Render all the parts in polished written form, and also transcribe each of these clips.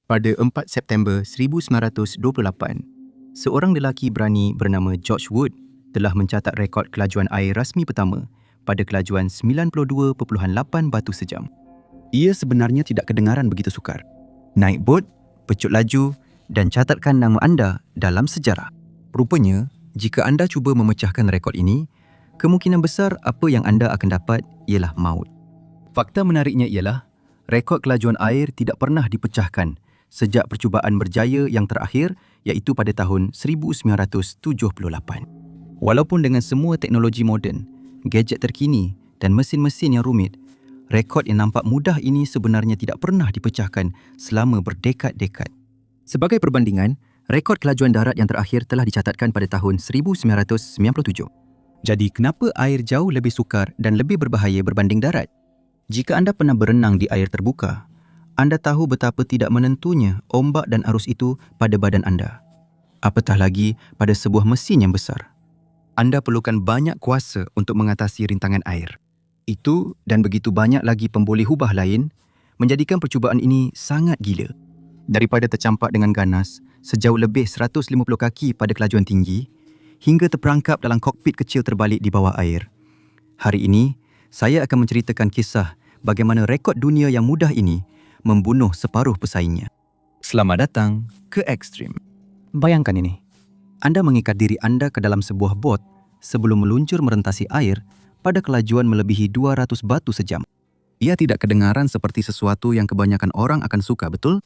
Pada 4 September 1928, seorang lelaki berani bernama George Wood telah mencatat rekod kelajuan air rasmi pertama pada kelajuan 92.8 batu sejam. Ia sebenarnya tidak kedengaran begitu sukar. Naik bot, pecut laju dan catatkan nama anda dalam sejarah. Rupanya, jika anda cuba memecahkan rekod ini, kemungkinan besar apa yang anda akan dapat ialah maut. Fakta menariknya ialah, rekod kelajuan air tidak pernah dipecahkan sejak percubaan berjaya yang terakhir iaitu pada tahun 1978. Walaupun dengan semua teknologi moden, gadget terkini dan mesin-mesin yang rumit, rekod yang nampak mudah ini sebenarnya tidak pernah dipecahkan selama berdekad-dekad. Sebagai perbandingan, rekod kelajuan darat yang terakhir telah dicatatkan pada tahun 1997. Jadi kenapa air jauh lebih sukar dan lebih berbahaya berbanding darat? Jika anda pernah berenang di air terbuka, anda tahu betapa tidak menentunya ombak dan arus itu pada badan anda. Apatah lagi pada sebuah mesin yang besar. Anda perlukan banyak kuasa untuk mengatasi rintangan air. Itu dan begitu banyak lagi pemboleh hubah lain menjadikan percubaan ini sangat gila. Daripada tercampak dengan ganas sejauh lebih 150 kaki pada kelajuan tinggi hingga terperangkap dalam kokpit kecil terbalik di bawah air. Hari ini, saya akan menceritakan kisah bagaimana rekod dunia yang mudah ini membunuh separuh pesaingnya. Selamat datang ke Ekstrim. Bayangkan ini. Anda mengikat diri anda ke dalam sebuah bot sebelum meluncur merentasi air pada kelajuan melebihi 200 batu sejam. Ia tidak kedengaran seperti sesuatu yang kebanyakan orang akan suka, betul?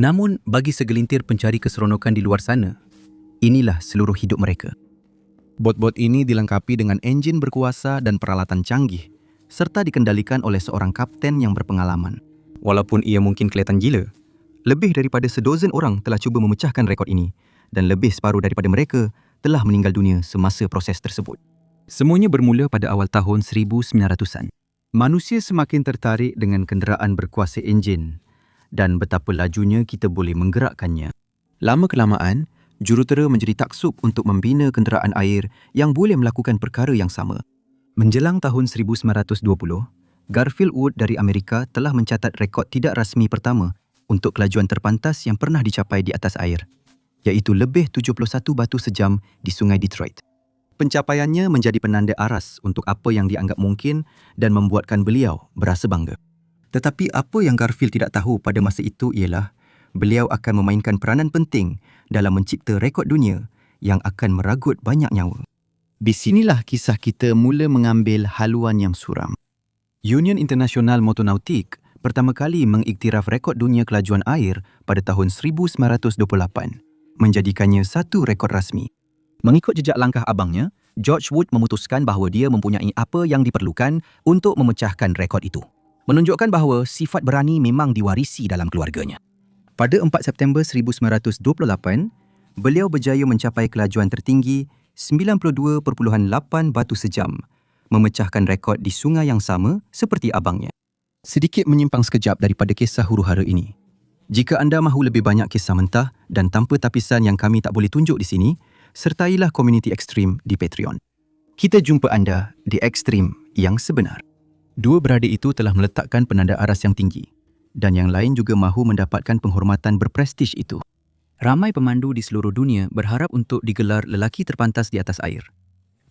Namun, bagi segelintir pencari keseronokan di luar sana, inilah seluruh hidup mereka. Bot-bot ini dilengkapi dengan enjin berkuasa dan peralatan canggih, serta dikendalikan oleh seorang kapten yang berpengalaman. Walaupun ia mungkin kelihatan gila, lebih daripada sedozen orang telah cuba memecahkan rekod ini dan lebih separuh daripada mereka telah meninggal dunia semasa proses tersebut. Semuanya bermula pada awal tahun 1900-an. Manusia semakin tertarik dengan kenderaan berkuasa enjin dan betapa lajunya kita boleh menggerakkannya. Lama-kelamaan, jurutera menjadi taksub untuk membina kenderaan air yang boleh melakukan perkara yang sama. Menjelang tahun 1920, Garfield Wood dari Amerika telah mencatat rekod tidak rasmi pertama untuk kelajuan terpantas yang pernah dicapai di atas air, iaitu lebih 71 batu sejam di Sungai Detroit. Pencapaiannya menjadi penanda aras untuk apa yang dianggap mungkin dan membuatkan beliau berasa bangga. Tetapi apa yang Garfield tidak tahu pada masa itu ialah beliau akan memainkan peranan penting dalam mencipta rekod dunia yang akan meragut banyak nyawa. Di sinilah kisah kita mula mengambil haluan yang suram. Union Internasional Motonautik pertama kali mengiktiraf rekod dunia kelajuan air pada tahun 1928, menjadikannya satu rekod rasmi. Mengikut jejak langkah abangnya, George Wood memutuskan bahawa dia mempunyai apa yang diperlukan untuk memecahkan rekod itu. Menunjukkan bahawa sifat berani memang diwarisi dalam keluarganya. Pada 4 September 1928, beliau berjaya mencapai kelajuan tertinggi 92.8 batu sejam, memecahkan rekod di sungai yang sama seperti abangnya. Sedikit menyimpang sekejap daripada kisah huru-hara ini. Jika anda mahu lebih banyak kisah mentah dan tanpa tapisan yang kami tak boleh tunjuk di sini, sertailah komuniti Ekstrim di Patreon. Kita jumpa anda di Ekstrim yang sebenar. Dua beradik itu telah meletakkan penanda aras yang tinggi dan yang lain juga mahu mendapatkan penghormatan berprestij itu. Ramai pemandu di seluruh dunia berharap untuk digelar lelaki terpantas di atas air.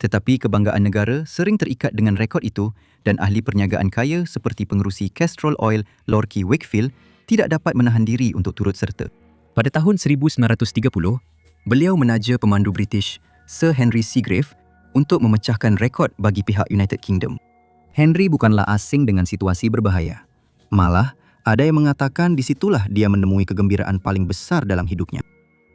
Tetapi kebanggaan negara sering terikat dengan rekod itu dan ahli perniagaan kaya seperti pengerusi Castrol Oil Lorkie Wakefield tidak dapat menahan diri untuk turut serta. Pada tahun 1930, beliau menaja pemandu British Sir Henry Seagrave untuk memecahkan rekod bagi pihak United Kingdom. Henry bukanlah asing dengan situasi berbahaya. Malah, ada yang mengatakan disitulah dia menemui kegembiraan paling besar dalam hidupnya.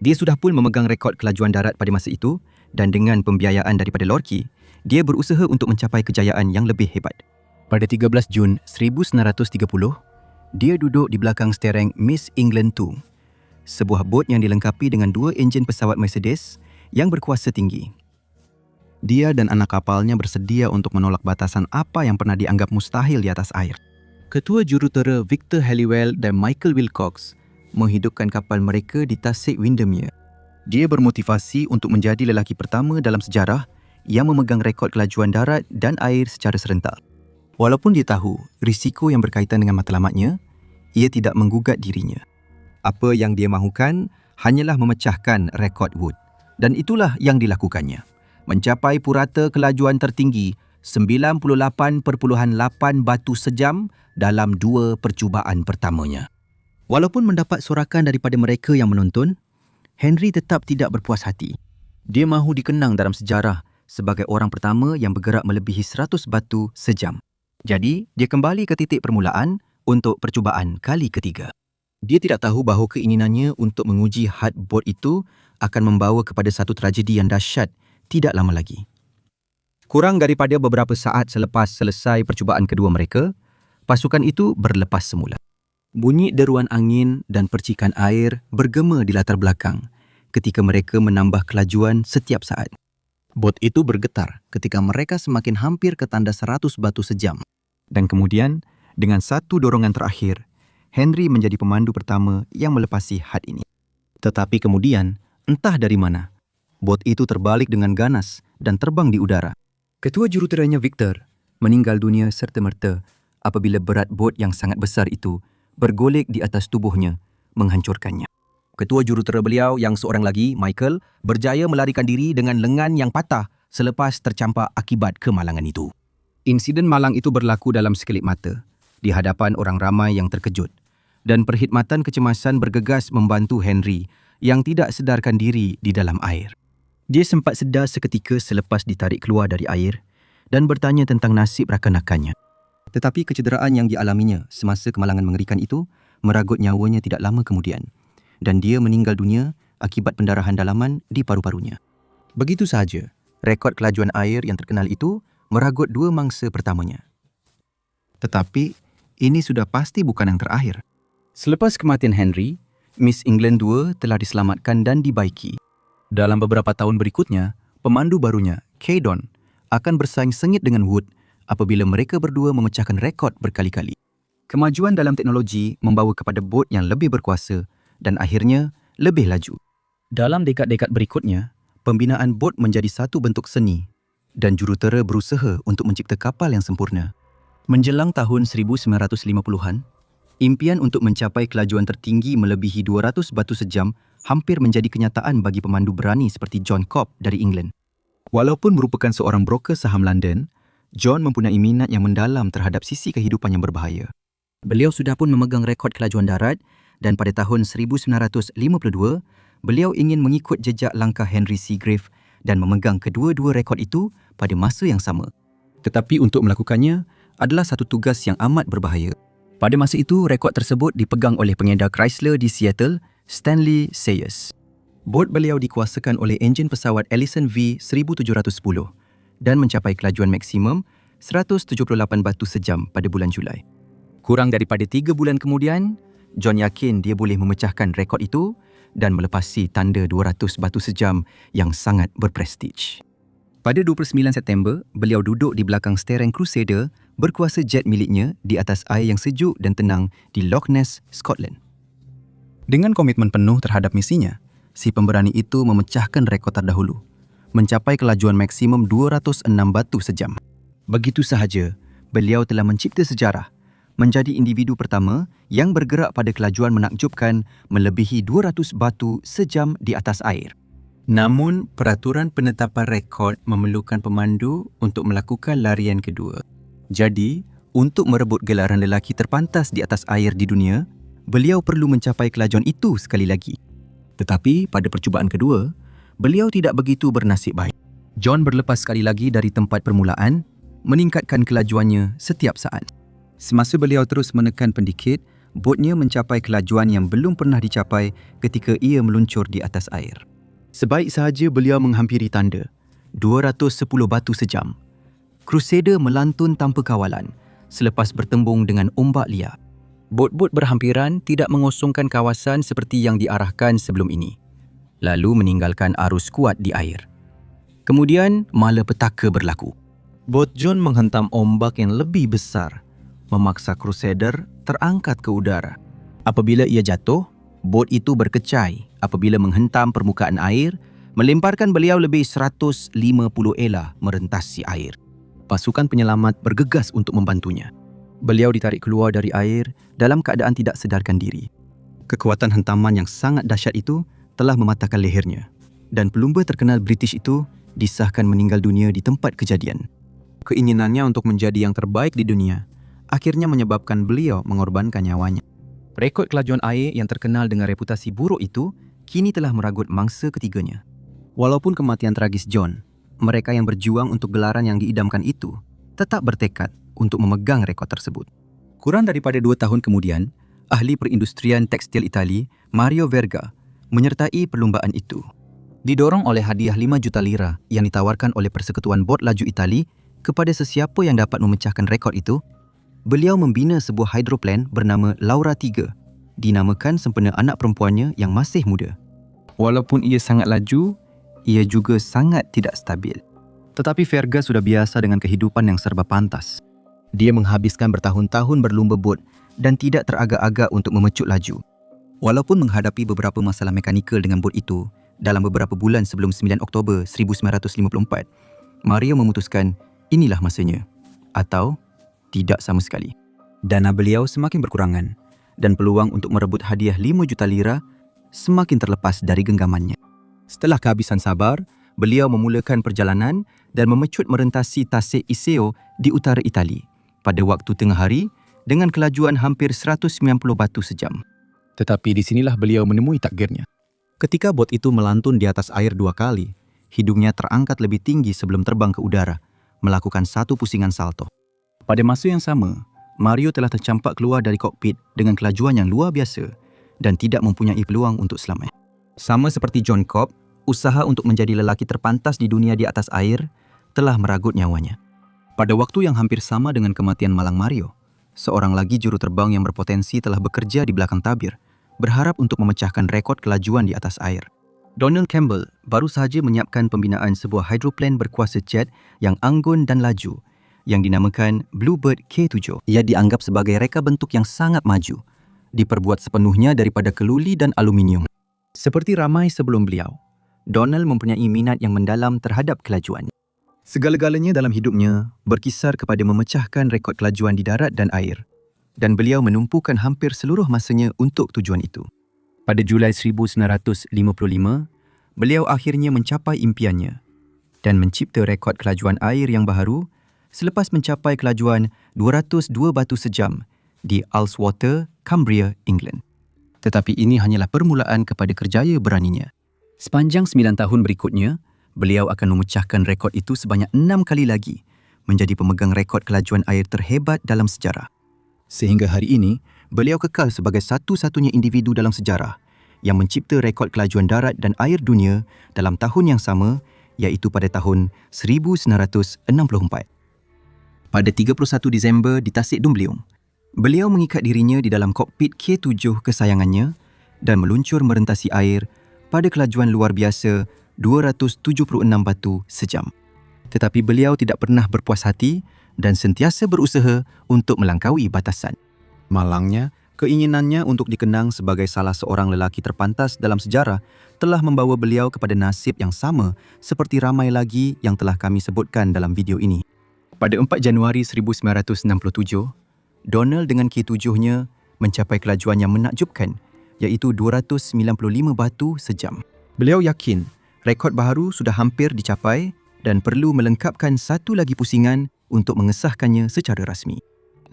Dia sudah pun memegang rekod kelajuan darat pada masa itu dan dengan pembiayaan daripada Lorkie, dia berusaha untuk mencapai kejayaan yang lebih hebat. Pada 13 Jun 1930, dia duduk di belakang stereng Miss England II, sebuah bot yang dilengkapi dengan dua enjin pesawat Mercedes yang berkuasa tinggi. Dia dan anak kapalnya bersedia untuk menolak batasan apa yang pernah dianggap mustahil di atas air. Ketua jurutera Victor Halliwell dan Michael Wilcox menghidupkan kapal mereka di tasik Windermere. Dia bermotivasi untuk menjadi lelaki pertama dalam sejarah yang memegang rekod kelajuan darat dan air secara serentak. Walaupun dia tahu risiko yang berkaitan dengan matlamatnya, ia tidak menggugat dirinya. Apa yang dia mahukan hanyalah memecahkan rekod Wood. Dan itulah yang dilakukannya. Mencapai purata kelajuan tertinggi 98.8 batu sejam dalam 2 percubaan pertamanya. Walaupun mendapat sorakan daripada mereka yang menonton, Henry tetap tidak berpuas hati. Dia mahu dikenang dalam sejarah sebagai orang pertama yang bergerak melebihi 100 batu sejam. Jadi, dia kembali ke titik permulaan untuk percubaan kali ketiga. Dia tidak tahu bahawa keinginannya untuk menguji had bot itu akan membawa kepada satu tragedi yang dahsyat tidak lama lagi. Kurang daripada beberapa saat selepas selesai percubaan kedua mereka, pasukan itu berlepas semula. Bunyi deruan angin dan percikan air bergema di latar belakang ketika mereka menambah kelajuan setiap saat. Bot itu bergetar ketika mereka semakin hampir ke tanda 100 batu sejam. Dan kemudian, dengan satu dorongan terakhir, Henry menjadi pemandu pertama yang melepasi had ini. Tetapi kemudian, entah dari mana, bot itu terbalik dengan ganas dan terbang di udara. Ketua juruteranya Victor meninggal dunia serta-merta apabila berat bot yang sangat besar itu bergolek di atas tubuhnya, menghancurkannya. Ketua jurutera beliau yang seorang lagi, Michael, berjaya melarikan diri dengan lengan yang patah selepas tercampak akibat kemalangan itu. Insiden malang itu berlaku dalam sekelip mata, di hadapan orang ramai yang terkejut, dan perkhidmatan kecemasan bergegas membantu Henry yang tidak sedarkan diri di dalam air. Dia sempat sedar seketika selepas ditarik keluar dari air dan bertanya tentang nasib rakan-rakannya. Tetapi kecederaan yang dialaminya semasa kemalangan mengerikan itu meragut nyawanya tidak lama kemudian dan dia meninggal dunia akibat pendarahan dalaman di paru-parunya. Begitu sahaja, rekod kelajuan air yang terkenal itu meragut 2 mangsa pertamanya. Tetapi, ini sudah pasti bukan yang terakhir. Selepas kematian Henry, Miss England II telah diselamatkan dan dibaiki. Dalam beberapa tahun berikutnya, pemandu barunya, Kay Don, akan bersaing sengit dengan Wood apabila mereka berdua memecahkan rekod berkali-kali. Kemajuan dalam teknologi membawa kepada bot yang lebih berkuasa dan akhirnya lebih laju. Dalam dekad-dekad berikutnya, pembinaan bot menjadi satu bentuk seni dan jurutera berusaha untuk mencipta kapal yang sempurna. Menjelang tahun 1950-an, impian untuk mencapai kelajuan tertinggi melebihi 200 batu sejam hampir menjadi kenyataan bagi pemandu berani seperti John Cobb dari England. Walaupun merupakan seorang broker saham London, John mempunyai minat yang mendalam terhadap sisi kehidupan yang berbahaya. Beliau sudah pun memegang rekod kelajuan darat dan pada tahun 1952, beliau ingin mengikut jejak langkah Henry Seagrave dan memegang kedua-dua rekod itu pada masa yang sama. Tetapi untuk melakukannya adalah satu tugas yang amat berbahaya. Pada masa itu, rekod tersebut dipegang oleh pengedar Chrysler di Seattle, Stanley Sayers. Bot beliau dikuasakan oleh enjin pesawat Allison V1710 dan mencapai kelajuan maksimum 178 batu sejam pada bulan Julai. Kurang daripada 3 bulan kemudian, John yakin dia boleh memecahkan rekod itu dan melepasi tanda 200 batu sejam yang sangat berprestij. Pada 29 September, beliau duduk di belakang steering Crusader berkuasa jet miliknya di atas air yang sejuk dan tenang di Loch Ness, Scotland. Dengan komitmen penuh terhadap misinya, si pemberani itu memecahkan rekod terdahulu, mencapai kelajuan maksimum 206 batu sejam. Begitu sahaja, beliau telah mencipta sejarah, menjadi individu pertama yang bergerak pada kelajuan menakjubkan melebihi 200 batu sejam di atas air. Namun, peraturan penetapan rekod memerlukan pemandu untuk melakukan larian kedua. Jadi, untuk merebut gelaran lelaki terpantas di atas air di dunia, beliau perlu mencapai kelajuan itu sekali lagi. Tetapi, pada percubaan kedua, beliau tidak begitu bernasib baik. John berlepas sekali lagi dari tempat permulaan, meningkatkan kelajuannya setiap saat. Semasa beliau terus menekan pendikit, botnya mencapai kelajuan yang belum pernah dicapai ketika ia meluncur di atas air. Sebaik sahaja beliau menghampiri tanda 210 batu sejam, Crusader melantun tanpa kawalan selepas bertembung dengan ombak liar. Bot-bot berhampiran tidak mengosongkan kawasan seperti yang diarahkan sebelum ini, lalu meninggalkan arus kuat di air. Kemudian, malapetaka berlaku. Bot John menghentam ombak yang lebih besar, memaksa Crusader terangkat ke udara. Apabila ia jatuh, bot itu berkecai apabila menghentam permukaan air, melemparkan beliau lebih 150 ela merentasi air. Pasukan penyelamat bergegas untuk membantunya. Beliau ditarik keluar dari air dalam keadaan tidak sedarkan diri. Kekuatan hentaman yang sangat dahsyat itu telah mematahkan lehernya dan pelumba terkenal British itu disahkan meninggal dunia di tempat kejadian. Keinginannya untuk menjadi yang terbaik di dunia akhirnya menyebabkan beliau mengorbankan nyawanya. Rekod kelajuan air yang terkenal dengan reputasi buruk itu kini telah meragut mangsa ketiganya. Walaupun kematian tragis John, mereka yang berjuang untuk gelaran yang diidamkan itu tetap bertekad untuk memegang rekod tersebut. Kurang daripada 2 tahun kemudian, ahli perindustrian tekstil Itali, Mario Verga, menyertai perlumbaan itu. Didorong oleh hadiah 5 juta lira yang ditawarkan oleh Persekutuan Bot Laju Itali kepada sesiapa yang dapat memecahkan rekod itu, beliau membina sebuah hidroplan bernama Laura 3, dinamakan sempena anak perempuannya yang masih muda. Walaupun ia sangat laju, ia juga sangat tidak stabil. Tetapi Verga sudah biasa dengan kehidupan yang serba pantas. Dia menghabiskan bertahun-tahun berlumba bot dan tidak teragak-agak untuk memecut laju. Walaupun menghadapi beberapa masalah mekanikal dengan bot itu dalam beberapa bulan sebelum 9 Oktober 1954, Mario memutuskan inilah masanya atau tidak sama sekali. Dana beliau semakin berkurangan dan peluang untuk merebut hadiah 5 juta lira semakin terlepas dari genggamannya. Setelah kehabisan sabar, beliau memulakan perjalanan dan memecut merentasi tasik Iseo di utara Itali pada waktu tengah hari dengan kelajuan hampir 190 batu sejam. Tetapi di sinilah beliau menemui takdirnya. Ketika bot itu melantun di atas air 2 kali, hidungnya terangkat lebih tinggi sebelum terbang ke udara, melakukan 1 pusingan salto. Pada masa yang sama, Mario telah tercampak keluar dari kokpit dengan kelajuan yang luar biasa dan tidak mempunyai peluang untuk selamat. Sama seperti John Cobb, usaha untuk menjadi lelaki terpantas di dunia di atas air telah meragut nyawanya. Pada waktu yang hampir sama dengan kematian malang Mario, seorang lagi juruterbang yang berpotensi telah bekerja di belakang tabir, berharap untuk memecahkan rekod kelajuan di atas air. Donald Campbell baru sahaja menyiapkan pembinaan sebuah hidroplan berkuasa jet yang anggun dan laju yang dinamakan Bluebird K7. Ia dianggap sebagai reka bentuk yang sangat maju, diperbuat sepenuhnya daripada keluli dan aluminium. Seperti ramai sebelum beliau, Donald mempunyai minat yang mendalam terhadap kelajuan. Segala-galanya dalam hidupnya berkisar kepada memecahkan rekod kelajuan di darat dan air, dan beliau menumpukan hampir seluruh masanya untuk tujuan itu. Pada Julai 1955, beliau akhirnya mencapai impiannya dan mencipta rekod kelajuan air yang baharu selepas mencapai kelajuan 202 batu sejam di Ullswater, Cumbria, England. Tetapi ini hanyalah permulaan kepada kerjaya beraninya. Sepanjang 9 tahun berikutnya, beliau akan memecahkan rekod itu sebanyak 6 kali lagi, menjadi pemegang rekod kelajuan air terhebat dalam sejarah. Sehingga hari ini, beliau kekal sebagai satu-satunya individu dalam sejarah yang mencipta rekod kelajuan darat dan air dunia dalam tahun yang sama, iaitu pada tahun 1964. Pada 31 Disember di Tasik Dumbliung, beliau mengikat dirinya di dalam kokpit K7 kesayangannya dan meluncur merentasi air pada kelajuan luar biasa 276 batu sejam. Tetapi beliau tidak pernah berpuas hati dan sentiasa berusaha untuk melangkaui batasan. Malangnya, keinginannya untuk dikenang sebagai salah seorang lelaki terpantas dalam sejarah telah membawa beliau kepada nasib yang sama seperti ramai lagi yang telah kami sebutkan dalam video ini. Pada 4 Januari 1967, Donald dengan K7-nya mencapai kelajuan yang menakjubkan, iaitu 295 batu sejam. Beliau yakin rekod baharu sudah hampir dicapai dan perlu melengkapkan satu lagi pusingan untuk mengesahkannya secara rasmi.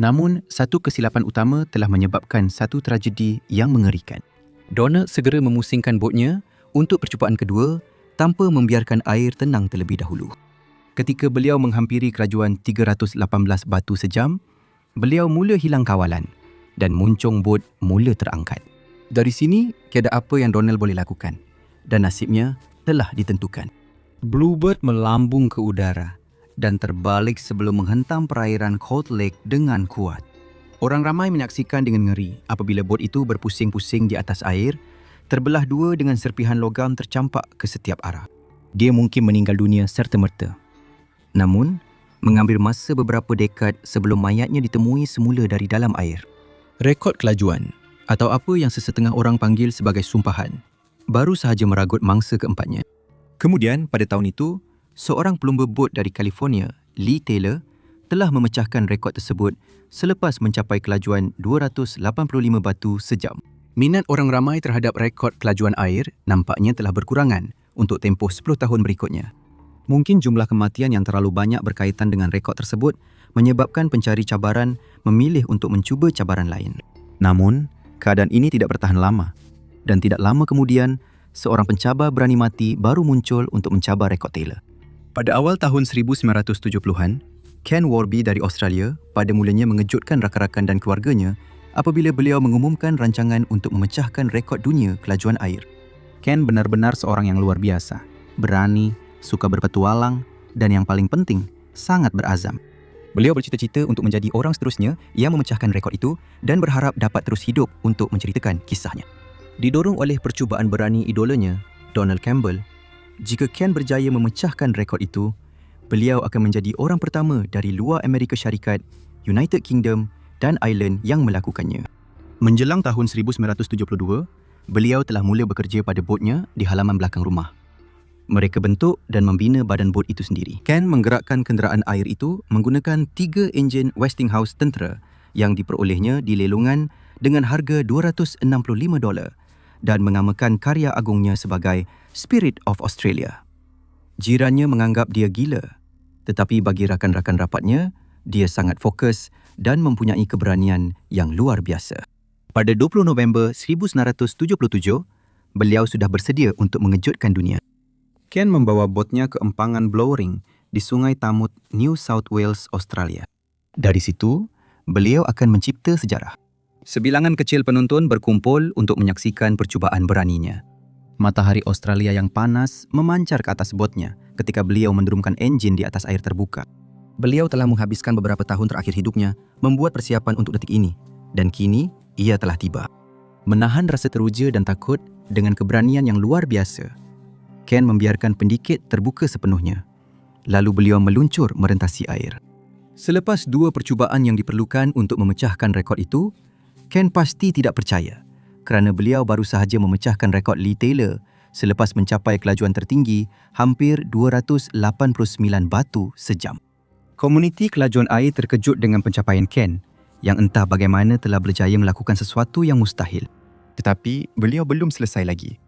Namun, satu kesilapan utama telah menyebabkan satu tragedi yang mengerikan. Donald segera memusingkan botnya untuk percubaan kedua tanpa membiarkan air tenang terlebih dahulu. Ketika beliau menghampiri kelajuan 318 batu sejam, beliau mula hilang kawalan dan muncung bot mula terangkat. Dari sini, tiada apa yang Donald boleh lakukan dan nasibnya telah ditentukan. Bluebird melambung ke udara dan terbalik sebelum menghentam perairan Cold Lake dengan kuat. Orang ramai menyaksikan dengan ngeri apabila bot itu berpusing-pusing di atas air, terbelah dua dengan serpihan logam tercampak ke setiap arah. Dia mungkin meninggal dunia serta-merta. Namun, mengambil masa beberapa dekad sebelum mayatnya ditemui semula dari dalam air. Rekod kelajuan, atau apa yang sesetengah orang panggil sebagai sumpahan, baru sahaja meragut mangsa keempatnya. Kemudian, pada tahun itu, seorang pelumba bot dari California, Lee Taylor, telah memecahkan rekod tersebut selepas mencapai kelajuan 285 batu sejam. Minat orang ramai terhadap rekod kelajuan air nampaknya telah berkurangan untuk tempoh 10 tahun berikutnya. Mungkin jumlah kematian yang terlalu banyak berkaitan dengan rekod tersebut menyebabkan pencari cabaran memilih untuk mencuba cabaran lain. Namun, keadaan ini tidak bertahan lama dan tidak lama kemudian, seorang pencabar berani mati baru muncul untuk mencabar rekod Taylor. Pada awal tahun 1970-an, Ken Warby dari Australia pada mulanya mengejutkan rakan-rakan dan keluarganya apabila beliau mengumumkan rancangan untuk memecahkan rekod dunia kelajuan air. Ken benar-benar seorang yang luar biasa, berani, suka berpetualang, dan yang paling penting, sangat berazam. Beliau bercita-cita untuk menjadi orang seterusnya yang memecahkan rekod itu dan berharap dapat terus hidup untuk menceritakan kisahnya. Didorong oleh percubaan berani idolanya, Donald Campbell, jika Ken berjaya memecahkan rekod itu, beliau akan menjadi orang pertama dari luar Amerika Syarikat, United Kingdom dan Ireland yang melakukannya. Menjelang tahun 1972, beliau telah mula bekerja pada botnya di halaman belakang rumah. Mereka bentuk dan membina badan bot itu sendiri. Ken menggerakkan kenderaan air itu menggunakan 3 enjin Westinghouse tentera yang diperolehnya di lelongan dengan harga $265 dan menamakan karya agungnya sebagai Spirit of Australia. Jirannya menganggap dia gila, tetapi bagi rakan-rakan rapatnya, dia sangat fokus dan mempunyai keberanian yang luar biasa. Pada 20 November 1977, beliau sudah bersedia untuk mengejutkan dunia. Ken membawa botnya ke empangan Blowering di Sungai Tamut, New South Wales, Australia. Dari situ, beliau akan mencipta sejarah. Sebilangan kecil penonton berkumpul untuk menyaksikan percubaan beraninya. Matahari Australia yang panas memancar ke atas botnya ketika beliau menderumkan enjin di atas air terbuka. Beliau telah menghabiskan beberapa tahun terakhir hidupnya membuat persiapan untuk detik ini, dan kini ia telah tiba. Menahan rasa teruja dan takut dengan keberanian yang luar biasa, Ken membiarkan pendikit terbuka sepenuhnya. Lalu beliau meluncur merentasi air. Selepas 2 percubaan yang diperlukan untuk memecahkan rekod itu, Ken pasti tidak percaya kerana beliau baru sahaja memecahkan rekod Lee Taylor selepas mencapai kelajuan tertinggi hampir 289 batu sejam. Komuniti kelajuan air terkejut dengan pencapaian Ken yang entah bagaimana telah berjaya melakukan sesuatu yang mustahil. Tetapi beliau belum selesai lagi.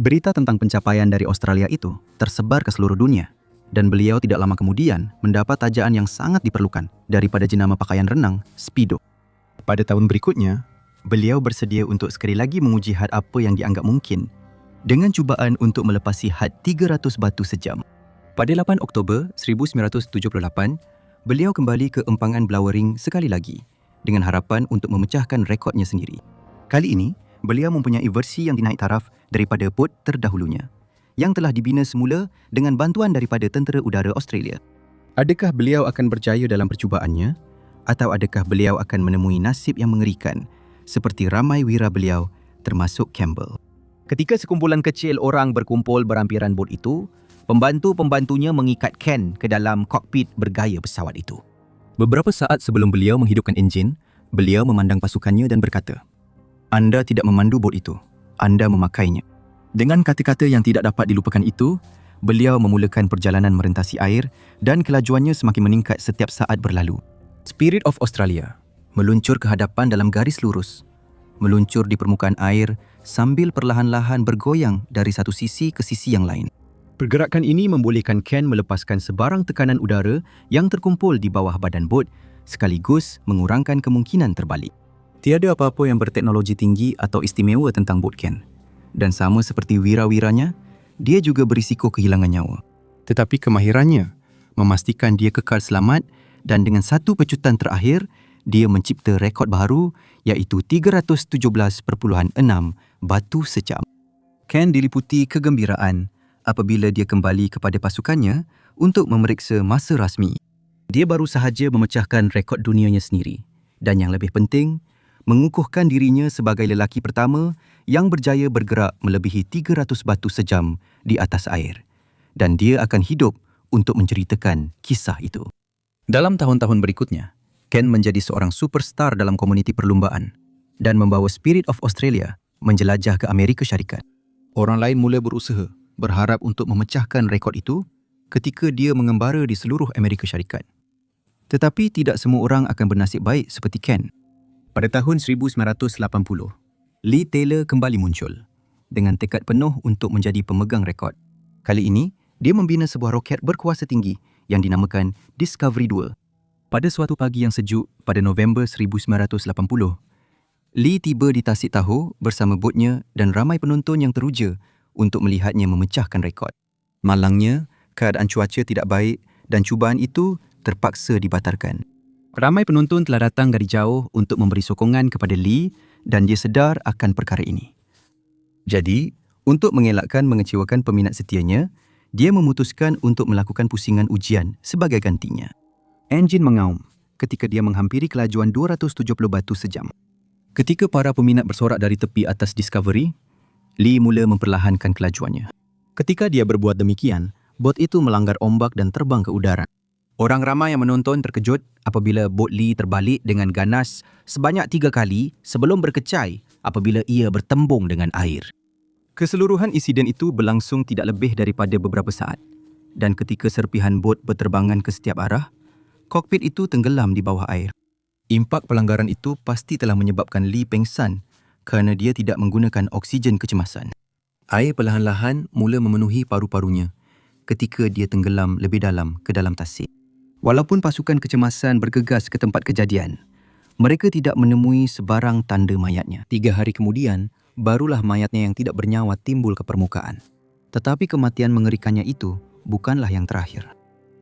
Berita tentang pencapaian dari Australia itu tersebar ke seluruh dunia dan beliau tidak lama kemudian mendapat tajaan yang sangat diperlukan daripada jenama pakaian renang Speedo. Pada tahun berikutnya, beliau bersedia untuk sekali lagi menguji had apa yang dianggap mungkin dengan cubaan untuk melepasi had 300 batu sejam. Pada 8 Oktober 1978, beliau kembali ke empangan Blowering sekali lagi dengan harapan untuk memecahkan rekodnya sendiri. Kali ini, beliau mempunyai versi yang dinaik taraf daripada bot terdahulunya yang telah dibina semula dengan bantuan daripada Tentera Udara Australia. Adakah beliau akan berjaya dalam percubaannya atau adakah beliau akan menemui nasib yang mengerikan seperti ramai wira beliau termasuk Campbell? Ketika sekumpulan kecil orang berkumpul berampiran bot itu, pembantu-pembantunya mengikat Ken ke dalam kokpit bergaya pesawat itu. Beberapa saat sebelum beliau menghidupkan enjin, beliau memandang pasukannya dan berkata, "Anda tidak memandu bot itu, anda memakainya." Dengan kata-kata yang tidak dapat dilupakan itu, beliau memulakan perjalanan merentasi air dan kelajuannya semakin meningkat setiap saat berlalu. Spirit of Australia meluncur ke hadapan dalam garis lurus, meluncur di permukaan air sambil perlahan-lahan bergoyang dari satu sisi ke sisi yang lain. Pergerakan ini membolehkan Ken melepaskan sebarang tekanan udara yang terkumpul di bawah badan bot sekaligus mengurangkan kemungkinan terbalik. Tiada apa-apa yang berteknologi tinggi atau istimewa tentang bot Ken. Dan sama seperti wira-wiranya, dia juga berisiko kehilangan nyawa. Tetapi kemahirannya memastikan dia kekal selamat dan dengan satu pecutan terakhir, dia mencipta rekod baru iaitu 317.6 batu sejam. Ken diliputi kegembiraan apabila dia kembali kepada pasukannya untuk memeriksa masa rasmi. Dia baru sahaja memecahkan rekod dunianya sendiri dan yang lebih penting, mengukuhkan dirinya sebagai lelaki pertama yang berjaya bergerak melebihi 300 batu sejam di atas air. Dan dia akan hidup untuk menceritakan kisah itu. Dalam tahun-tahun berikutnya, Ken menjadi seorang superstar dalam komuniti perlumbaan dan membawa Spirit of Australia menjelajah ke Amerika Syarikat. Orang lain mula berusaha berharap untuk memecahkan rekod itu ketika dia mengembara di seluruh Amerika Syarikat. Tetapi tidak semua orang akan bernasib baik seperti Ken. Pada tahun 1980, Lee Taylor kembali muncul dengan tekad penuh untuk menjadi pemegang rekod. Kali ini, dia membina sebuah roket berkuasa tinggi yang dinamakan Discovery 2. Pada suatu pagi yang sejuk pada November 1980, Lee tiba di Tasik Tahoe bersama botnya dan ramai penonton yang teruja untuk melihatnya memecahkan rekod. Malangnya, keadaan cuaca tidak baik dan cubaan itu terpaksa dibatalkan. Ramai penonton telah datang dari jauh untuk memberi sokongan kepada Lee dan dia sedar akan perkara ini. Jadi, untuk mengelakkan mengecewakan peminat setianya, dia memutuskan untuk melakukan pusingan ujian sebagai gantinya. Enjin mengaum ketika dia menghampiri kelajuan 270 batu sejam. Ketika para peminat bersorak dari tepi atas Discovery, Lee mula memperlahankan kelajuannya. Ketika dia berbuat demikian, bot itu melanggar ombak dan terbang ke udara. Orang ramai yang menonton terkejut apabila bot Lee terbalik dengan ganas sebanyak 3 kali sebelum berkecai apabila ia bertembung dengan air. Keseluruhan insiden itu berlangsung tidak lebih daripada beberapa saat dan ketika serpihan bot berterbangan ke setiap arah, kokpit itu tenggelam di bawah air. Impak pelanggaran itu pasti telah menyebabkan Lee pengsan kerana dia tidak menggunakan oksigen kecemasan. Air perlahan-lahan mula memenuhi paru-parunya ketika dia tenggelam lebih dalam ke dalam tasik. Walaupun pasukan kecemasan bergegas ke tempat kejadian, mereka tidak menemui sebarang tanda mayatnya. 3 hari kemudian, barulah mayatnya yang tidak bernyawa timbul ke permukaan. Tetapi kematian mengerikannya itu bukanlah yang terakhir.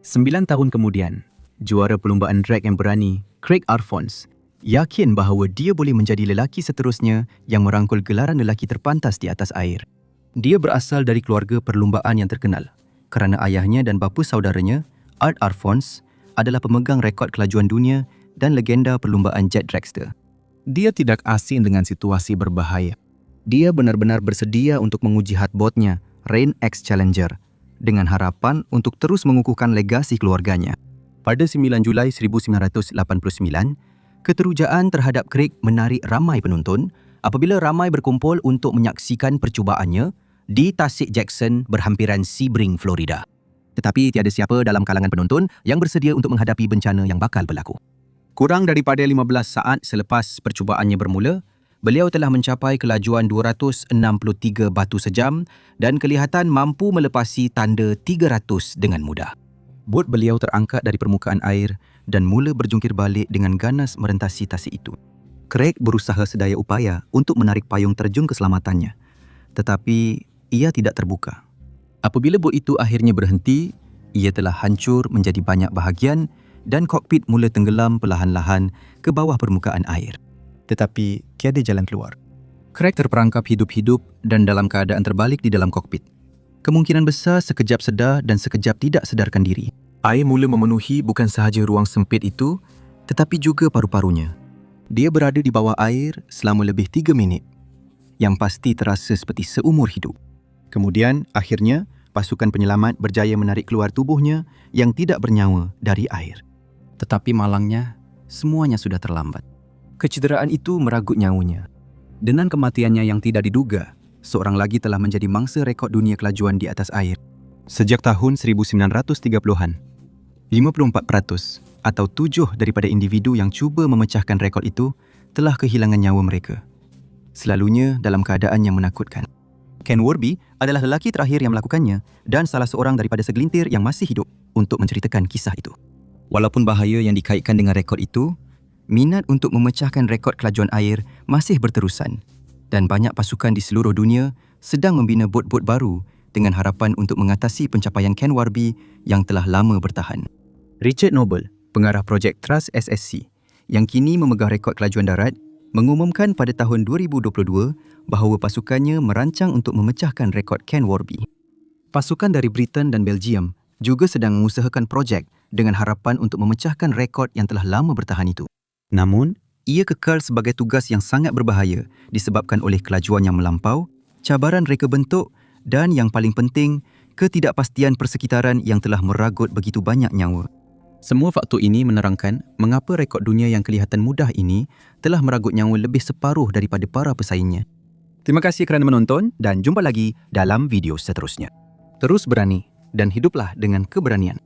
9 tahun kemudian, juara perlumbaan drag yang berani, Craig Arfons, yakin bahawa dia boleh menjadi lelaki seterusnya yang merangkul gelaran lelaki terpantas di atas air. Dia berasal dari keluarga perlumbaan yang terkenal kerana ayahnya dan bapa saudaranya, Art Arfons, adalah pemegang rekod kelajuan dunia dan legenda perlumbaan jet dragster. Dia tidak asing dengan situasi berbahaya. Dia benar-benar bersedia untuk menguji hardboardnya, Rain X Challenger, dengan harapan untuk terus mengukuhkan legasi keluarganya. Pada 9 Julai 1989, keterujaan terhadap Craig menarik ramai penonton apabila ramai berkumpul untuk menyaksikan percubaannya di Tasik Jackson berhampiran Sebring, Florida. Tetapi tiada siapa dalam kalangan penonton yang bersedia untuk menghadapi bencana yang bakal berlaku. Kurang daripada 15 saat selepas percubaannya bermula, beliau telah mencapai kelajuan 263 batu sejam dan kelihatan mampu melepasi tanda 300 dengan mudah. Bot beliau terangkat dari permukaan air dan mula berjungkir balik dengan ganas merentasi tasik itu. Craig berusaha sedaya upaya untuk menarik payung terjun keselamatannya, tetapi ia tidak terbuka. Apabila bot itu akhirnya berhenti, ia telah hancur menjadi banyak bahagian dan kokpit mula tenggelam perlahan-lahan ke bawah permukaan air. Tetapi tiada jalan keluar. Craig terperangkap hidup-hidup dan dalam keadaan terbalik di dalam kokpit. Kemungkinan besar sekejap sedar dan sekejap tidak sedarkan diri. Air mula memenuhi bukan sahaja ruang sempit itu, tetapi juga paru-parunya. Dia berada di bawah air selama lebih 3 minit, yang pasti terasa seperti seumur hidup. Kemudian, akhirnya, pasukan penyelamat berjaya menarik keluar tubuhnya yang tidak bernyawa dari air. Tetapi malangnya, semuanya sudah terlambat. Kecederaan itu meragut nyawanya. Dengan kematiannya yang tidak diduga, seorang lagi telah menjadi mangsa rekod dunia kelajuan di atas air. Sejak tahun 1930-an, 54% atau 7 daripada individu yang cuba memecahkan rekod itu telah kehilangan nyawa mereka. Selalunya dalam keadaan yang menakutkan. Ken Warby adalah lelaki terakhir yang melakukannya dan salah seorang daripada segelintir yang masih hidup untuk menceritakan kisah itu. Walaupun bahaya yang dikaitkan dengan rekod itu, minat untuk memecahkan rekod kelajuan air masih berterusan dan banyak pasukan di seluruh dunia sedang membina bot-bot baru dengan harapan untuk mengatasi pencapaian Ken Warby yang telah lama bertahan. Richard Noble, pengarah projek Trust SSC, yang kini memegang rekod kelajuan darat, mengumumkan pada tahun 2022 bahawa pasukannya merancang untuk memecahkan rekod Ken Warby. Pasukan dari Britain dan Belgium juga sedang mengusahakan projek dengan harapan untuk memecahkan rekod yang telah lama bertahan itu. Namun, ia kekal sebagai tugas yang sangat berbahaya disebabkan oleh kelajuan yang melampau, cabaran reka bentuk dan yang paling penting, ketidakpastian persekitaran yang telah meragut begitu banyak nyawa. Semua faktor ini menerangkan mengapa rekod dunia yang kelihatan mudah ini telah meragut nyawa lebih separuh daripada para pesaingnya. Terima kasih kerana menonton dan jumpa lagi dalam video seterusnya. Terus berani dan hiduplah dengan keberanian.